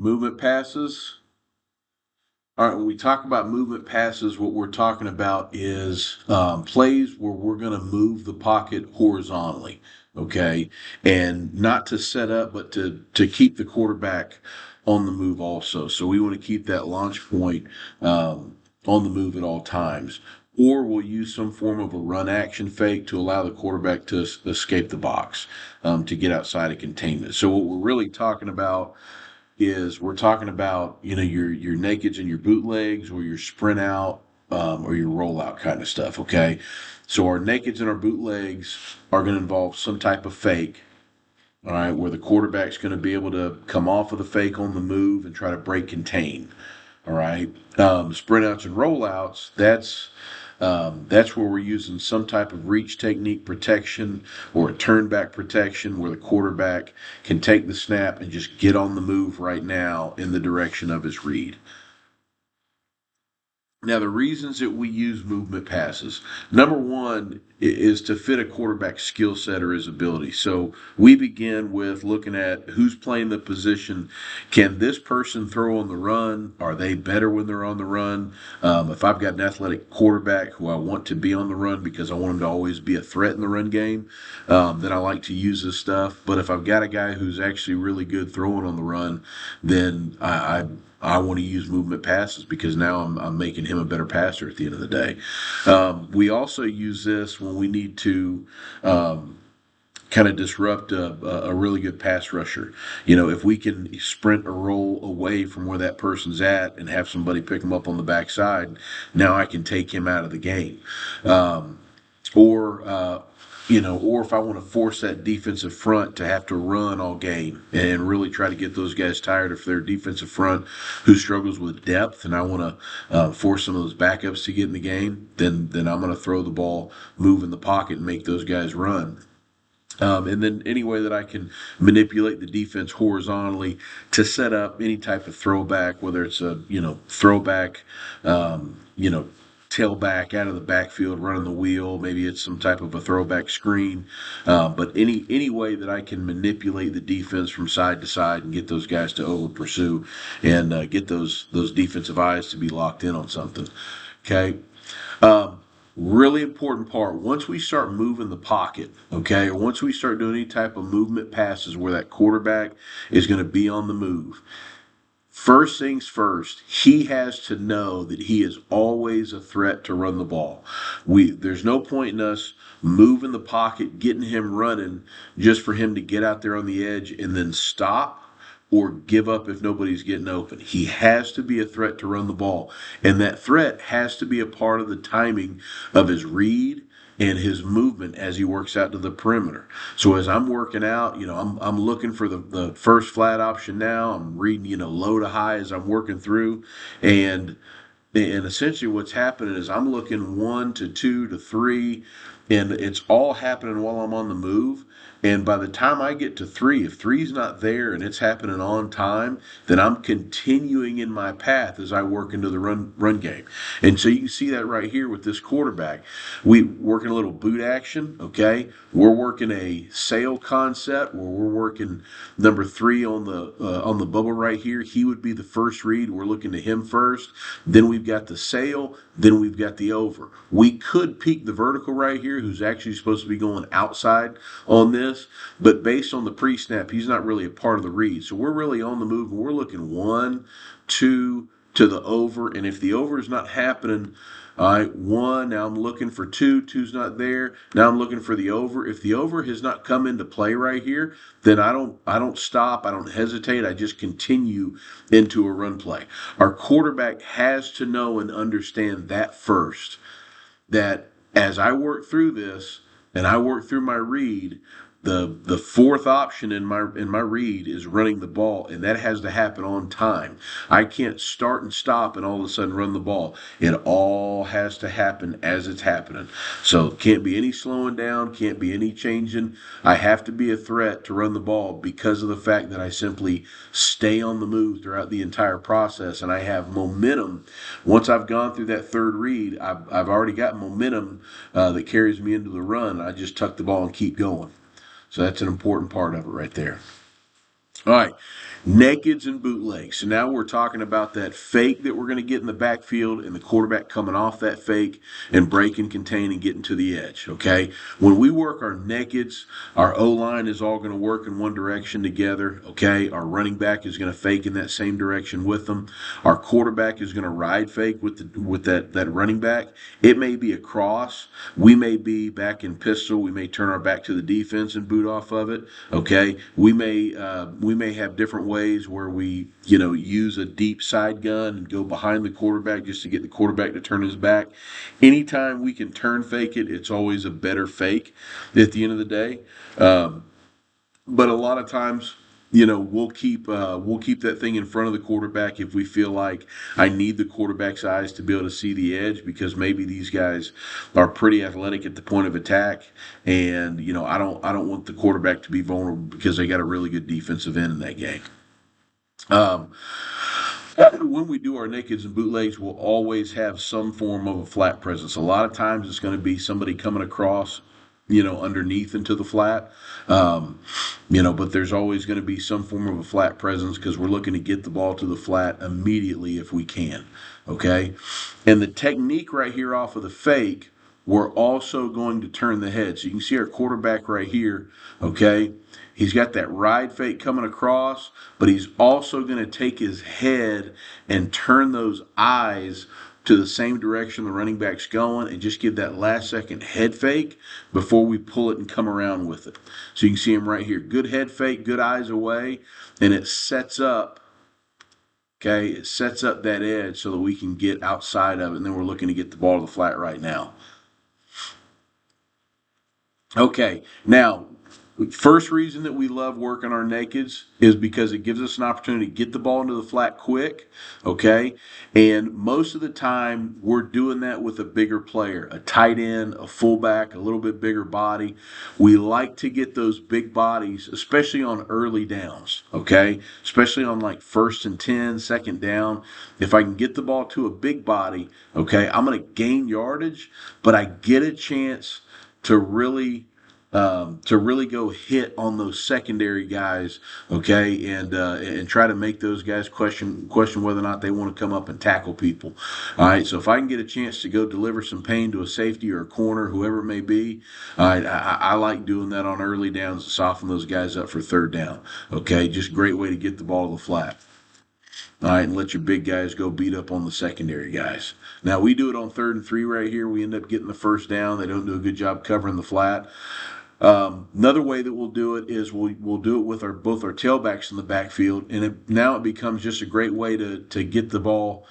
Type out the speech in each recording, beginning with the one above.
Movement passes. All right, when we talk about movement passes, what we're talking about is plays where we're going to move the pocket horizontally, okay, and not to set up, but to keep the quarterback on the move also. So we want to keep that launch point on the move at all times. Or we'll use some form of a run action fake to allow the quarterback to escape the box, to get outside of containment. So what we're really talking about is we're talking about your nakeds and your bootlegs or your sprint out or your rollout kind of stuff. Okay, so our nakeds and our bootlegs are going to involve some type of fake. All right, where the quarterback's going to be able to come off of the fake on the move and try to break contain. All right. Sprint outs and rollouts, that's where we're using some type of reach technique protection or a turn back protection where the quarterback can take the snap and just get on the move right now in the direction of his read. Now, the reasons that we use movement passes, number one is to fit a quarterback's skill set or his ability. So we begin with looking at who's playing the position. Can this person throw on the run? Are they better when they're on the run? If I've got an athletic quarterback who I want to be on the run because I want him to always be a threat in the run game, then I like to use this stuff. But if I've got a guy who's actually really good throwing on the run, then I want to use movement passes because now I'm making him a better passer at the end of the day. We also use this when we need to kind of disrupt a really good pass rusher. If we can sprint or roll away from where that person's at and have somebody pick him up on the backside, now I can take him out of the game. Or or if I want to force that defensive front to have to run all game and really try to get those guys tired if they're defensive front who struggles with depth, and I want to force some of those backups to get in the game, then I'm going to throw the ball, move in the pocket, and make those guys run. And then any way that I can manipulate the defense horizontally to set up any type of throwback, whether it's a throwback, tailback out of the backfield running the wheel, maybe it's some type of a throwback screen, but any way that I can manipulate the defense from side to side and get those guys to over pursue and get those defensive eyes to be locked in on something. Okay. Um, Really important part, once we start moving the pocket, okay, or once we start doing any type of movement passes where that quarterback is going to be on the move, first things first, he has to know that he is always a threat to run the ball. There's no point in us moving the pocket, getting him running just for him to get out there on the edge and then stop or give up if nobody's getting open. He has to be a threat to run the ball. And that threat has to be a part of the timing of his read and his movement as he works out to the perimeter. So as I'm working out, I'm looking for the first flat option now. I'm reading, low to high as I'm working through. And and essentially what's happening is I'm looking one to two to three, and it's all happening while I'm on the move. And by the time I get to three, if three's not there and it's happening on time, then I'm continuing in my path as I work into the run game. And so you can see that right here with this quarterback. We working a little boot action, okay? We're working a sail concept where we're working number three on the bubble right here. He would be the first read. We're looking to him first. Then we've got the sail. Then we've got the over. We could peek the vertical right here, who's actually supposed to be going outside on this, but based on the pre-snap, he's not really a part of the read. So we're really on the move, and we're looking one, two to the over, and if the over is not happening, all right, one, now I'm looking for two, two's not there. Now I'm looking for the over. If the over has not come into play right here, then I don't stop, I don't hesitate, I just continue into a run play. Our quarterback has to know and understand that first, that as I work through this and I work through my read, the fourth option in my read is running the ball, and that has to happen on time. I can't start and stop and all of a sudden run the ball. It all has to happen as it's happening. So can't be any slowing down, can't be any changing. I have to be a threat to run the ball because of the fact that I simply stay on the move throughout the entire process, and I have momentum. Once I've gone through that third read, I've already got momentum that carries me into the run. I just tuck the ball and keep going. So that's an important part of it right there. All right, nakeds and bootlegs. So now we're talking about that fake that we're going to get in the backfield and the quarterback coming off that fake and break and contain and getting to the edge. Okay, when we work our nakeds, our O line is all going to work in one direction together. Okay, our running back is going to fake in that same direction with them. Our quarterback is going to ride fake with that running back. It may be a cross. We may be back in pistol. We may turn our back to the defense and boot off of it. Okay, we may have different ways where we use a deep side gun and go behind the quarterback just to get the quarterback to turn his back. Anytime we can turn fake it, it's always a better fake at the end of the day. But a lot of times, we'll keep that thing in front of the quarterback if we feel like I need the quarterback's eyes to be able to see the edge, because maybe these guys are pretty athletic at the point of attack, and I don't want the quarterback to be vulnerable because they got a really good defensive end in that game. Um, when we do our nakeds and bootlegs, we'll always have some form of a flat presence. A lot of times it's going to be somebody coming across, underneath into the flat. But there's always going to be some form of a flat presence because we're looking to get the ball to the flat immediately if we can. Okay. And the technique right here off of the fake, we're also going to turn the head. So you can see our quarterback right here. Okay. He's got that ride fake coming across, but he's also going to take his head and turn those eyes to the same direction the running back's going and just give that last second head fake before we pull it and come around with it. So you can see him right here. Good head fake, good eyes away, and it sets up, okay, it sets up that edge so that we can get outside of it, and then we're looking to get the ball to the flat right now. Okay, now, first reason that we love working our nakeds is because it gives us an opportunity to get the ball into the flat quick, okay? And most of the time, we're doing that with a bigger player, a tight end, a fullback, a little bit bigger body. We like to get those big bodies, especially on early downs, okay? Especially on like 1st and 10, second down. If I can get the ball to a big body, okay, I'm going to gain yardage, but I get a chance to really go hit on those secondary guys, okay, and try to make those guys question whether or not they want to come up and tackle people. All right, so if I can get a chance to go deliver some pain to a safety or a corner, whoever it may be, all right, I like doing that on early downs to soften those guys up for third down. Okay, just a great way to get the ball to the flat. All right, and let your big guys go beat up on the secondary guys. Now, we do it on 3rd and 3 right here. We end up getting the first down. They don't do a good job covering the flat. Another way that we'll do it is we'll do it with both our tailbacks in the backfield, and now it becomes just a great way to get the ball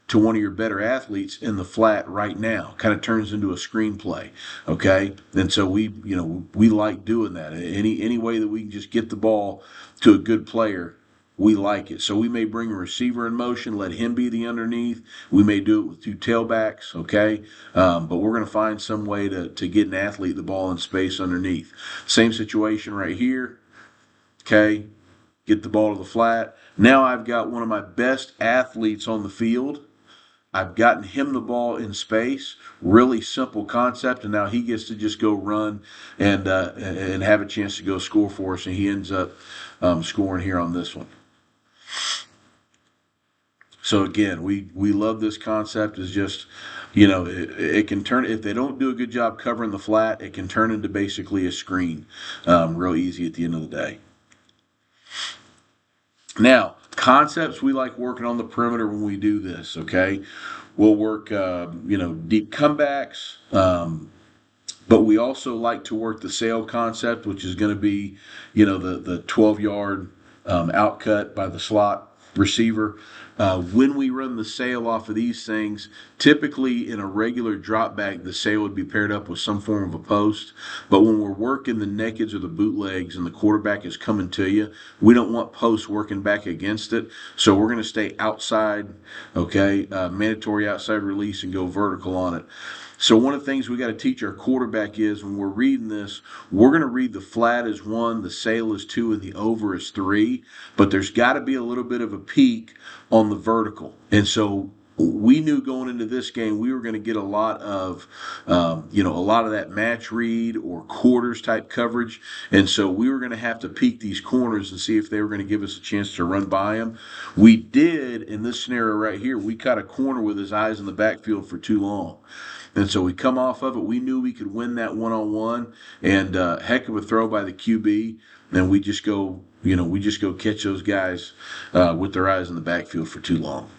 to one of your better athletes in the flat right now. Kind of turns into a screenplay, okay? And so we like doing that. Any way that we can just get the ball to a good player, we like it. So we may bring a receiver in motion, let him be the underneath. We may do it with 2 tailbacks, okay? But we're going to find some way to get an athlete the ball in space underneath. Same situation right here, okay? Get the ball to the flat. Now I've got one of my best athletes on the field. I've gotten him the ball in space. Really simple concept, and now he gets to just go run and have a chance to go score for us, and he ends up scoring here on this one. So again, we love this concept. Is just, it can turn, if they don't do a good job covering the flat, it can turn into basically a screen, real easy at the end of the day. Now, concepts we like working on the perimeter when we do this. Okay, we'll work deep comebacks, but we also like to work the sail concept, which is going to be the 12-yard outcut by the slot receiver. When we run the sail off of these things, typically in a regular drop back, the sail would be paired up with some form of a post. But when we're working the nakeds or the bootlegs and the quarterback is coming to you, we don't want posts working back against it. So we're going to stay outside, okay, mandatory outside release and go vertical on it. So one of the things we got to teach our quarterback is when we're reading this, we're going to read the flat as 1, the sail as 2, and the over as 3. But there's got to be a little bit of a peak on the vertical. And so we knew going into this game we were going to get a lot of, a lot of that match read or quarters type coverage, and so we were going to have to peek these corners and see if they were going to give us a chance to run by him. We did in this scenario right here. We caught a corner with his eyes in the backfield for too long. And so we come off of it. We knew we could win that one-on-one, and heck of a throw by the QB. And we just go, catch those guys with their eyes in the backfield for too long.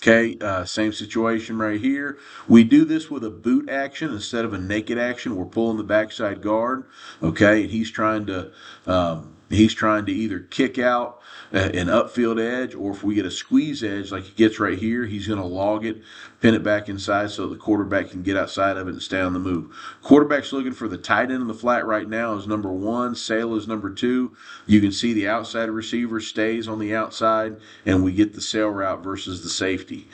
Okay, same situation right here. We do this with a boot action instead of a naked action. We're pulling the backside guard. Okay, and he's trying to either kick out an upfield edge, or if we get a squeeze edge like he gets right here, he's going to log it, pin it back inside so the quarterback can get outside of it and stay on the move. Quarterback's looking for the tight end in the flat right now is number 1. Sale is number 2. You can see the outside receiver stays on the outside, and we get the sail route versus the safety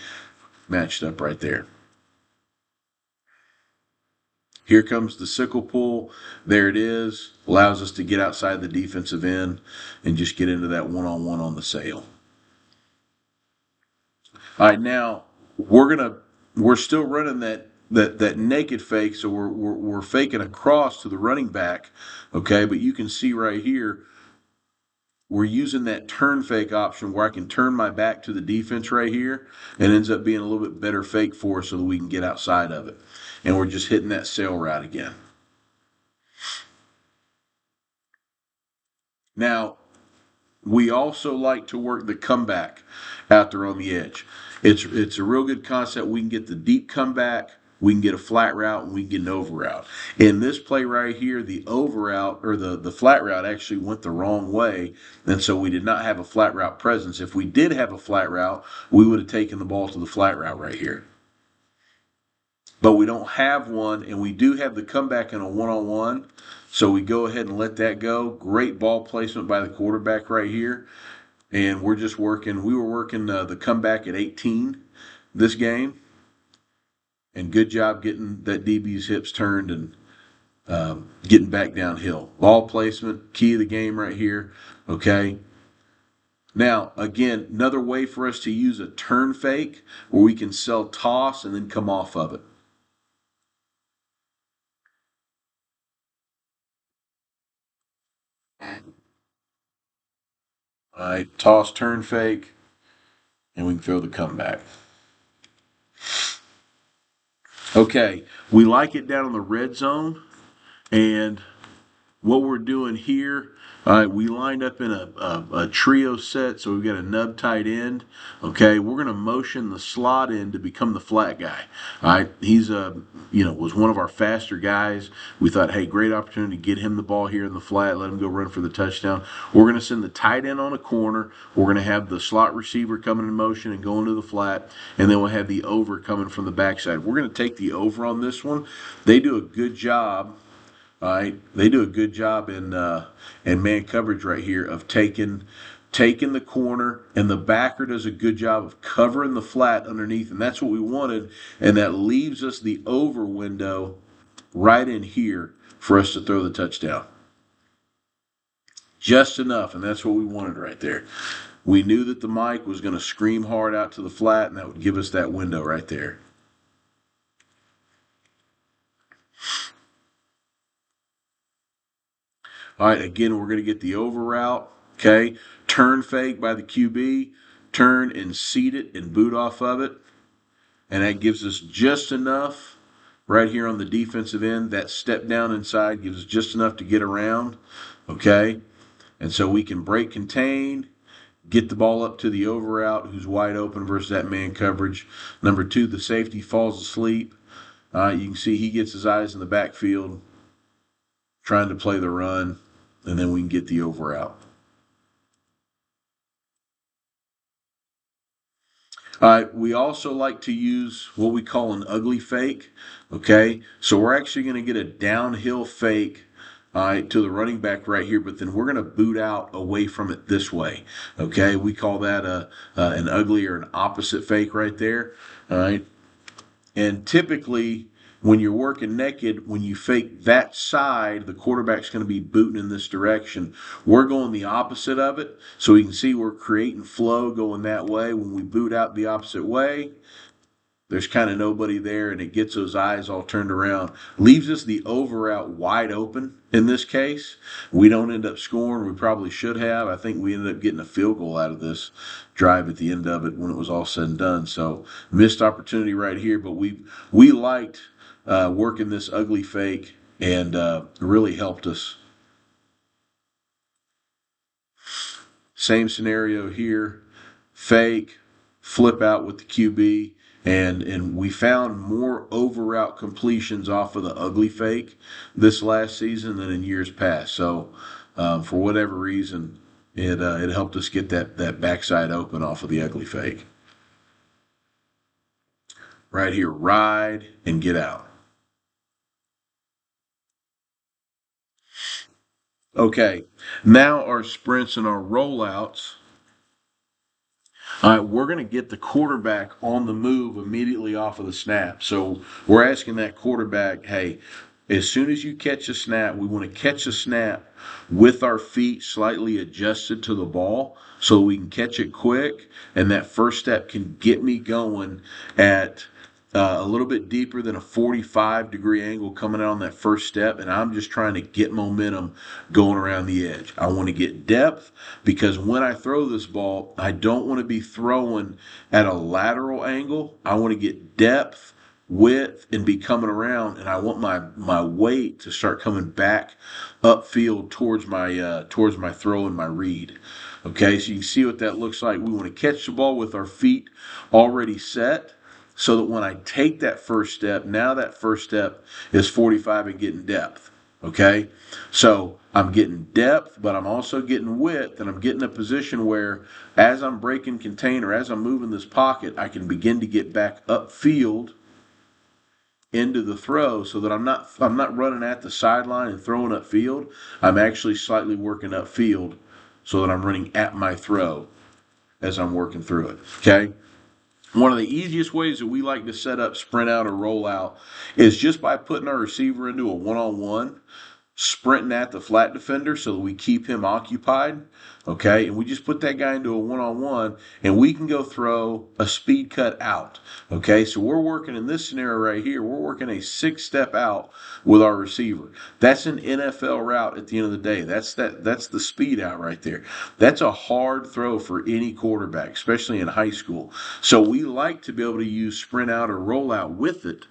matched up right there. Here comes the sickle pull. There it is. Allows us to get outside the defensive end and just get into that one-on-one on the sail. All right, now we're still running that naked fake, so we're faking across to the running back, okay? But you can see right here, we're using that turn fake option where I can turn my back to the defense right here, and ends up being a little bit better fake for us so that we can get outside of it. And we're just hitting that sail route again. Now, we also like to work the comeback out there on the edge. It's a real good concept. We can get the deep comeback, we can get a flat route, and we can get an over route. In this play right here, the over route or the flat route actually went the wrong way, and so we did not have a flat route presence. If we did have a flat route, we would have taken the ball to the flat route right here. But we don't have one, and we do have the comeback in a one-on-one, so we go ahead and let that go. Great ball placement by the quarterback right here, and we were working the comeback at 18 this game, and good job getting that DB's hips turned and getting back downhill. Ball placement, key of the game right here, okay? Now, again, another way for us to use a turn fake where we can sell toss and then come off of it. All right, toss, turn fake, and we can throw the comeback. Okay, we like it down in the red zone, and what we're doing here, we lined up in a trio set, so we've got a nub tight end. Okay, we're going to motion the slot in to become the flat guy. All right, he's was one of our faster guys. We thought, hey, great opportunity to get him the ball here in the flat, let him go run for the touchdown. We're going to send the tight end on a corner. We're going to have the slot receiver coming in motion and going to the flat, and then we'll have the over coming from the backside. We're going to take the over on this one. They do a good job. All right, they do a good job in man coverage right here of taking the corner, and the backer does a good job of covering the flat underneath, and that's what we wanted, and that leaves us the over window right in here for us to throw the touchdown. Just enough, and that's what we wanted right there. We knew that the Mike was going to scream hard out to the flat, and that would give us that window right there. All right, again, we're going to get the over route, okay? Turn fake by the QB, turn and seat it and boot off of it. And that gives us just enough right here on the defensive end. That step down inside gives us just enough to get around, okay? And so we can break contain, get the ball up to the over route who's wide open versus that man coverage. Number 2, the safety falls asleep. You can see he gets his eyes in the backfield trying to play the run, and then we can get the over out. We also like to use what we call an ugly fake, okay? So we're actually going to get a downhill fake to the running back right here, but then we're going to boot out away from it this way, okay? We call that an ugly or an opposite fake right there, all right? And typically, when you're working naked, when you fake that side, the quarterback's going to be booting in this direction. We're going the opposite of it. So you can see we're creating flow going that way. When we boot out the opposite way, there's kind of nobody there, and it gets those eyes all turned around. Leaves us the over out wide open in this case. We don't end up scoring. We probably should have. I think we ended up getting a field goal out of this drive at the end of it when it was all said and done. So missed opportunity right here, but we liked working this ugly fake, and really helped us. Same scenario here. Fake, flip out with the QB. And we found more over route completions off of the ugly fake this last season than in years past. So for whatever reason, it helped us get that backside open off of the ugly fake. Right here, ride and get out. Okay, now our sprints and our rollouts. All right, we're going to get the quarterback on the move immediately off of the snap. So we're asking that quarterback, hey, as soon as you catch a snap, we want to catch a snap with our feet slightly adjusted to the ball so we can catch it quick. And that first step can get me going at a little bit deeper than a 45-degree angle coming out on that first step, and I'm just trying to get momentum going around the edge. I want to get depth because when I throw this ball, I don't want to be throwing at a lateral angle. I want to get depth, width, and be coming around, and I want my weight to start coming back upfield towards my throw and my read. Okay, so you can see what that looks like. We want to catch the ball with our feet already set, so that when I take that first step, now that first step is 45 and getting depth. Okay? So I'm getting depth, but I'm also getting width, and I'm getting a position where as I'm breaking container, as I'm moving this pocket, I can begin to get back upfield into the throw so that I'm not running at the sideline and throwing upfield. I'm actually slightly working upfield so that I'm running at my throw as I'm working through it. Okay? One of the easiest ways that we like to set up sprint out or roll out is just by putting our receiver into a one-on-one, sprinting at the flat defender so that we keep him occupied. Okay, and we just put that guy into a one-on-one, and we can go throw a speed cut out. Okay, so we're working in this scenario right here, we're working a 6-step out with our receiver. That's an NFL route at the end of the day. That's the speed out right there. That's a hard throw for any quarterback, especially in high school. So we like to be able to use sprint out or roll out with it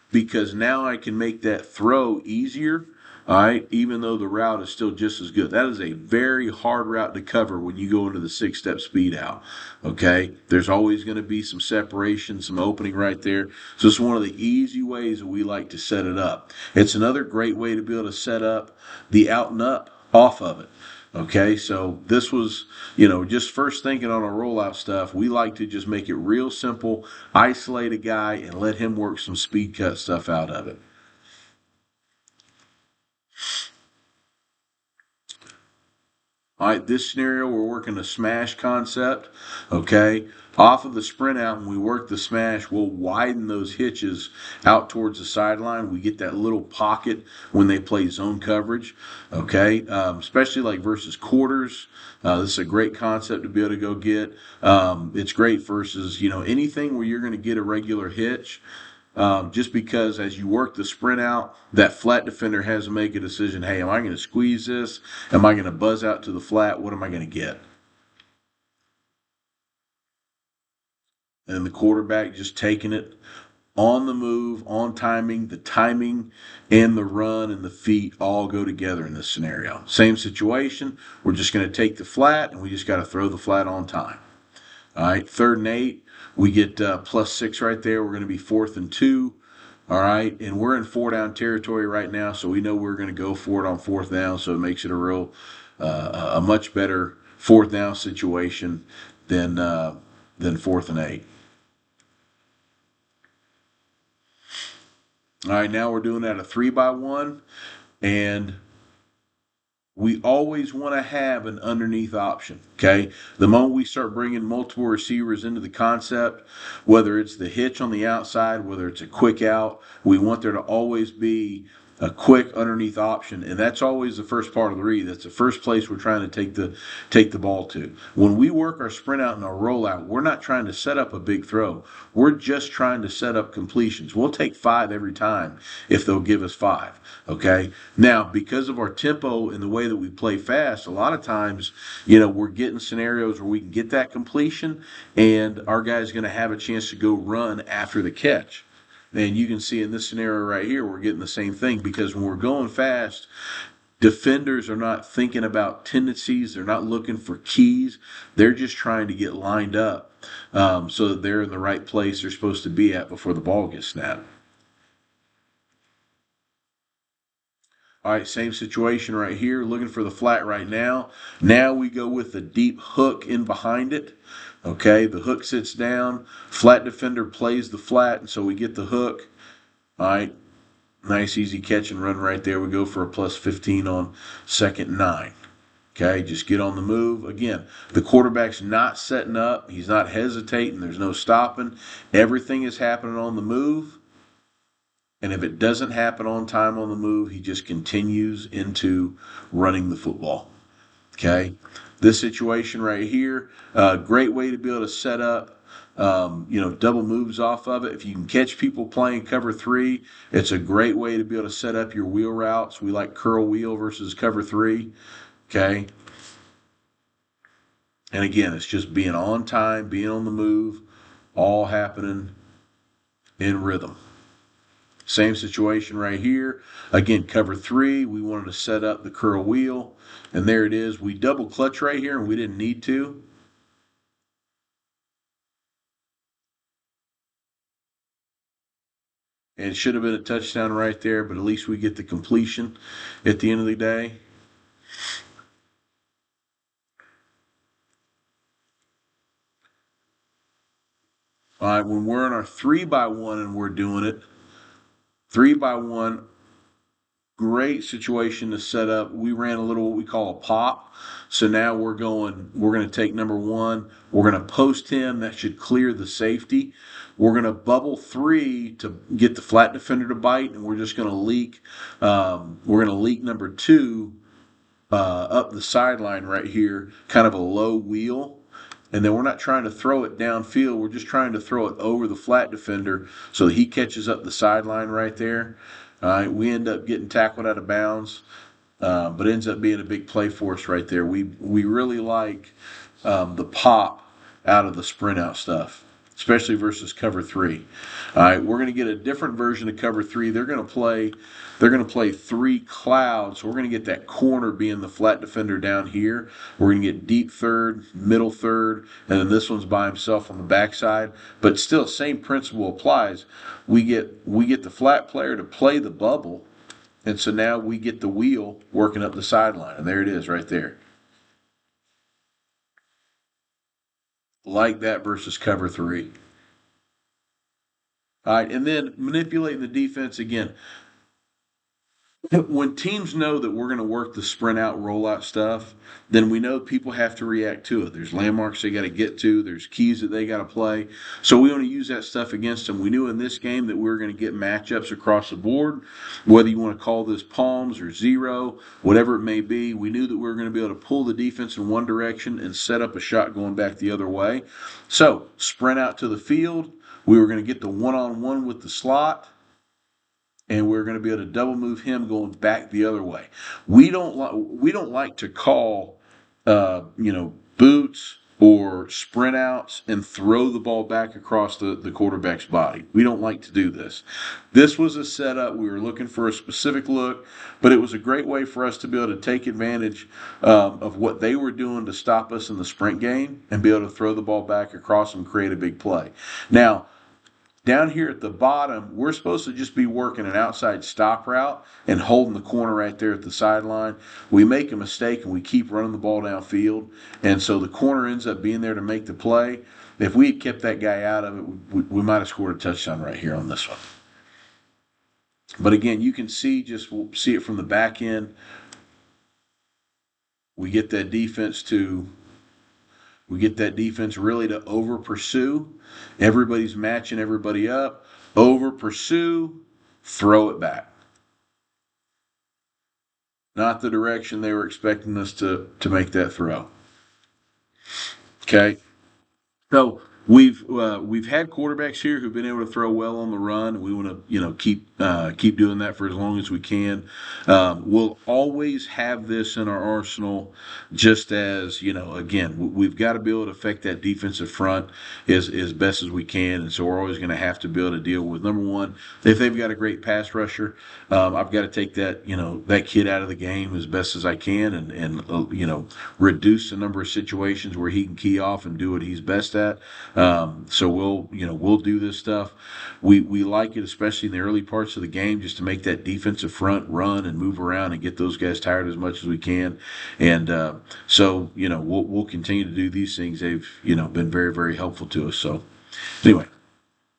because now I can make that throw easier. All right, even though the route is still just as good. That is a very hard route to cover when you go into the 6-step speed out. Okay, there's always going to be some separation, some opening right there. So it's one of the easy ways that we like to set it up. It's another great way to be able to set up the out and up off of it. Okay, so this was, just first thinking on our rollout stuff, we like to just make it real simple, isolate a guy, and let him work some speed cut stuff out of it. All right, this scenario, we're working a smash concept, okay? Off of the sprint out, when we work the smash, we'll widen those hitches out towards the sideline. We get that little pocket when they play zone coverage, okay? Especially like versus quarters. This is a great concept to be able to go get. It's great versus, anything where you're going to get a regular hitch. Just because as you work the sprint out, that flat defender has to make a decision. Hey, am I going to squeeze this? Am I going to buzz out to the flat? What am I going to get? And the quarterback just taking it on the move, on timing. The timing and the run and the feet all go together in this scenario. Same situation. We're just going to take the flat, and we just got to throw the flat on time. All right, 3rd and 8. We get +6 right there. We're going to be 4th and 2. All right, and we're in 4-down territory right now, so we know we're going to go for it on 4th down. So it makes it a much better 4th down situation than 4th and 8. All right, now we're doing that a 3-by-1, and we always want to have an underneath option. Okay. The moment we start bringing multiple receivers into the concept, whether it's the hitch on the outside, whether it's a quick out, we want there to always be a quick underneath option, and that's always the first part of the read. That's the first place we're trying to take the ball to. When we work our sprint out and our rollout, we're not trying to set up a big throw. We're just trying to set up completions. We'll take 5 every time if they'll give us 5. Okay. Now, because of our tempo and the way that we play fast, a lot of times, we're getting scenarios where we can get that completion, and our guy's going to have a chance to go run after the catch. And you can see in this scenario right here, we're getting the same thing, because when we're going fast, defenders are not thinking about tendencies. They're not looking for keys. They're just trying to get lined up so that they're in the right place they're supposed to be at before the ball gets snapped. All right, same situation right here, looking for the flat right now. Now we go with the deep hook in behind it. Okay, the hook sits down, flat defender plays the flat, and so we get the hook. All right, nice easy catch and run right there. We go for a plus 15 on 2nd and 9. Okay, just get on the move. Again, the quarterback's not setting up. He's not hesitating. There's no stopping. Everything is happening on the move. And if it doesn't happen on time on the move, he just continues into running the football. Okay? This situation right here, great way to be able to set up, double moves off of it. If you can catch people playing cover 3, it's a great way to be able to set up your wheel routes. We like curl wheel versus cover 3. Okay? And again, it's just being on time, being on the move, all happening in rhythm. Same situation right here. Again, cover 3. We wanted to set up the curl wheel. And there it is. We double clutch right here, and we didn't need to. And it should have been a touchdown right there, but at least we get the completion at the end of the day. All right, when we're in our 3x1 and we're doing it, 3x1, great situation to set up. We ran a little what we call a pop. So now we're going to take number 1. We're going to post him. That should clear the safety. We're going to bubble 3 to get the flat defender to bite, and we're just going to leak. We're going to leak number 2 up the sideline right here, kind of a low wheel. And then we're not trying to throw it downfield. We're just trying to throw it over the flat defender so that he catches up the sideline right there. All right, we end up getting tackled out of bounds, but it ends up being a big play for us right there. We really like the pop out of the sprint out stuff, especially versus cover 3. All right, we're going to get a different version of cover 3. They're going to play 3 clouds. So we're going to get that corner being the flat defender down here. We're going to get deep third, middle third, and then this one's by himself on the backside. But still, same principle applies. We get the flat player to play the bubble, and so now we get the wheel working up the sideline. And there it is right there. Like that versus cover 3. All right, and then manipulating the defense again. When teams know that we're going to work the sprint out, rollout stuff, then we know people have to react to it. There's landmarks they got to get to. There's keys that they got to play. So we want to use that stuff against them. We knew in this game that we were going to get matchups across the board, whether you want to call this palms or zero, whatever it may be. We knew that we were going to be able to pull the defense in one direction and set up a shot going back the other way. So sprint out to the field. We were going to get the one-on-one with the slot, and we're going to be able to double move him going back the other way. We don't like to call boots or sprint outs and throw the ball back across the quarterback's body. We don't like to do this. This was a setup. We were looking for a specific look, but it was a great way for us to be able to take advantage of what they were doing to stop us in the sprint game and be able to throw the ball back across and create a big play. Now, down here at the bottom, we're supposed to just be working an outside stop route and holding the corner right there at the sideline. We make a mistake and we keep running the ball downfield, and so the corner ends up being there to make the play. If we had kept that guy out of it, we might have scored a touchdown right here on this one. But again, you can see it from the back end. We get that defense really to over pursue. Everybody's matching everybody up. Over pursue, throw it back. Not the direction they were expecting us to make that throw. Okay. So we've had quarterbacks here who've been able to throw well on the run. We want to keep doing that for as long as we can. We'll always have this in our arsenal, just as again we've got to be able to affect that defensive front as best as we can, and so we're always going to have to be able to deal with number one if they've got a great pass rusher. I've got to take that kid out of the game as best as I can, and reduce the number of situations where he can key off and do what he's best at. So we'll do this stuff. We like it, especially in the early parts of the game, just to make that defensive front run and move around and get those guys tired as much as we can. And so we'll continue to do these things. They've been very, very helpful to us. So anyway.